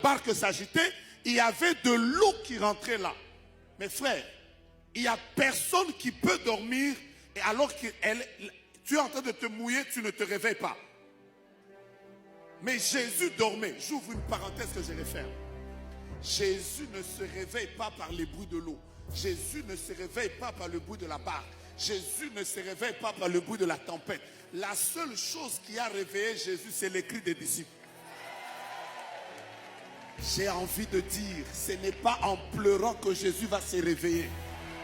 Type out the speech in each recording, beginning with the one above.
barque s'agitait, il y avait de l'eau qui rentrait là. Mes frères, il n'y a personne qui peut dormir et alors que tu es en train de te mouiller, tu ne te réveilles pas. Mais Jésus dormait. J'ouvre une parenthèse que je vais faire. Jésus ne se réveille pas par les bruits de l'eau. Jésus ne se réveille pas par le bruit de la barque. Jésus ne se réveille pas par le bruit de la tempête. La seule chose qui a réveillé Jésus, c'est les cris des disciples. J'ai envie de dire, ce n'est pas en pleurant que Jésus va se réveiller.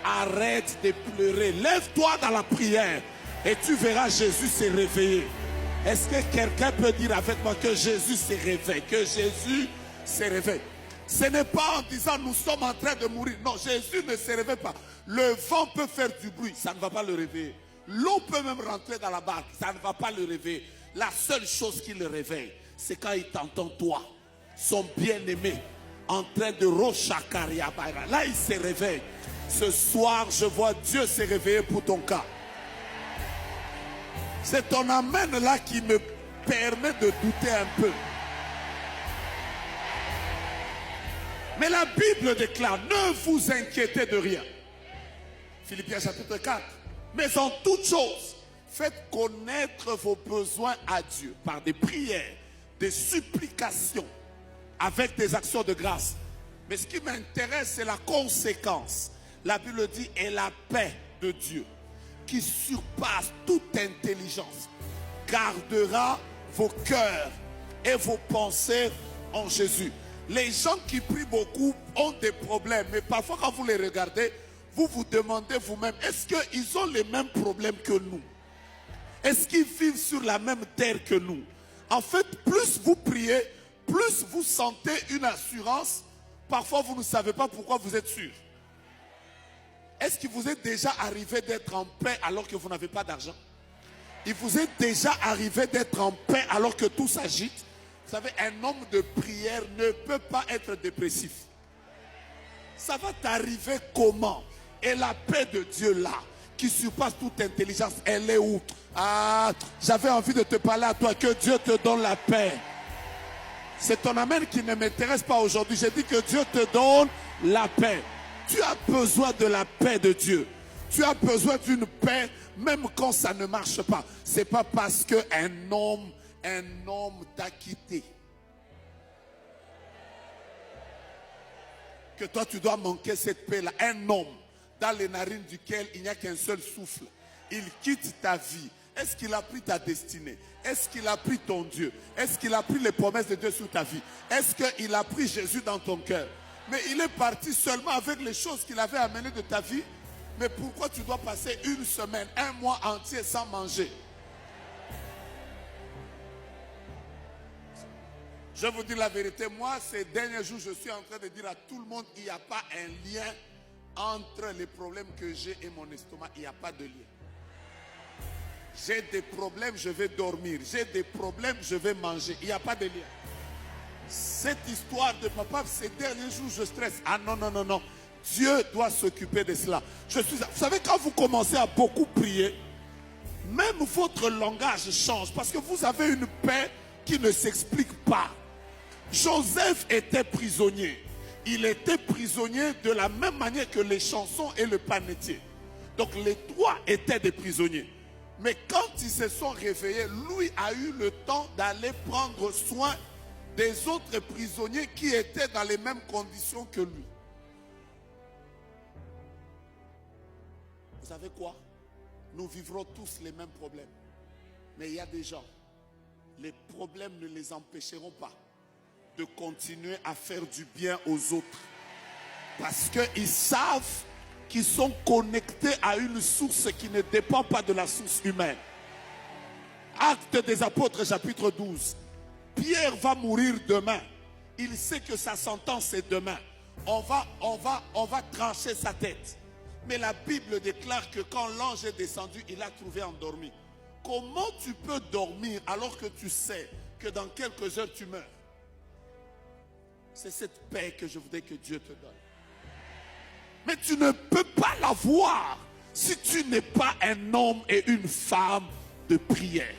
Arrête de pleurer. Lève-toi dans la prière et tu verras Jésus se réveiller. Est-ce que quelqu'un peut dire avec moi que Jésus se réveille? Que Jésus se réveille. Ce n'est pas en disant nous sommes en train de mourir. Non, Jésus ne se réveille pas. Le vent peut faire du bruit, ça ne va pas le réveiller. L'eau peut même rentrer dans la barque, ça ne va pas le réveiller. La seule chose qui le réveille, c'est quand il t'entend toi, son bien-aimé, en train de rochakaria. Là, il se réveille. Ce soir, je vois Dieu se réveiller pour ton cas. C'est ton amen là qui me permet de douter un peu. Mais la Bible déclare, ne vous inquiétez de rien. Philippiens chapitre 4. Mais en toute chose, faites connaître vos besoins à Dieu par des prières, des supplications, avec des actions de grâce. Mais ce qui m'intéresse, c'est la conséquence. La Bible dit, et la paix de Dieu, qui surpasse toute intelligence, gardera vos cœurs et vos pensées en Jésus. Les gens qui prient beaucoup ont des problèmes, mais parfois quand vous les regardez, vous vous demandez vous-même, est-ce qu'ils ont les mêmes problèmes que nous? Est-ce qu'ils vivent sur la même terre que nous? En fait, plus vous priez, plus vous sentez une assurance. Parfois, vous ne savez pas pourquoi vous êtes sûr. Est-ce qu'il vous est déjà arrivé d'être en paix alors que vous n'avez pas d'argent? Il vous est déjà arrivé d'être en paix alors que tout s'agite? Vous savez, un homme de prière ne peut pas être dépressif. Ça va t'arriver comment? Et la paix de Dieu là, qui surpasse toute intelligence, elle est où? Ah, j'avais envie de te parler à toi, que Dieu te donne la paix. C'est ton amen qui ne m'intéresse pas aujourd'hui. J'ai dit que Dieu te donne la paix. Tu as besoin de la paix de Dieu. Tu as besoin d'une paix même quand ça ne marche pas. C'est pas parce qu'un homme t'a quitté que toi tu dois manquer cette paix-là. Un homme dans les narines duquel il n'y a qu'un seul souffle, il quitte ta vie. Est-ce qu'il a pris ta destinée? Est-ce qu'il a pris ton Dieu? Est-ce qu'il a pris les promesses de Dieu sur ta vie? Est-ce qu'il a pris Jésus dans ton cœur? Mais il est parti seulement avec les choses qu'il avait amenées de ta vie. Mais pourquoi tu dois passer une semaine, un mois entier sans manger? Je vous dis la vérité, moi, ces derniers jours, je suis en train de dire à tout le monde, il n'y a pas un lien entre les problèmes que j'ai et mon estomac. Il n'y a pas de lien. J'ai des problèmes, je vais dormir. J'ai des problèmes, je vais manger. Il n'y a pas de lien. Cette histoire de papa, ces derniers jours, je stresse. Ah non, non, non, non. Dieu doit s'occuper de cela. Vous savez, quand vous commencez à beaucoup prier, même votre langage change parce que vous avez une paix qui ne s'explique pas. Joseph était prisonnier. Il était prisonnier de la même manière que les chansons et le panetier. Donc les trois étaient des prisonniers. Mais quand ils se sont réveillés, lui a eu le temps d'aller prendre soin des autres prisonniers qui étaient dans les mêmes conditions que lui. Vous savez quoi? Nous vivrons tous les mêmes problèmes. Mais il y a des gens, les problèmes ne les empêcheront pas de continuer à faire du bien aux autres. Parce qu'ils savent qu'ils sont connectés à une source qui ne dépend pas de la source humaine. Actes des Apôtres, chapitre 12. Pierre va mourir demain. Il sait que sa sentence est demain. On va trancher sa tête. Mais la Bible déclare que quand l'ange est descendu, il l'a trouvé endormi. Comment tu peux dormir alors que tu sais que dans quelques heures tu meurs? C'est cette paix que je voudrais que Dieu te donne. Mais tu ne peux pas l'avoir si tu n'es pas un homme et une femme de prière.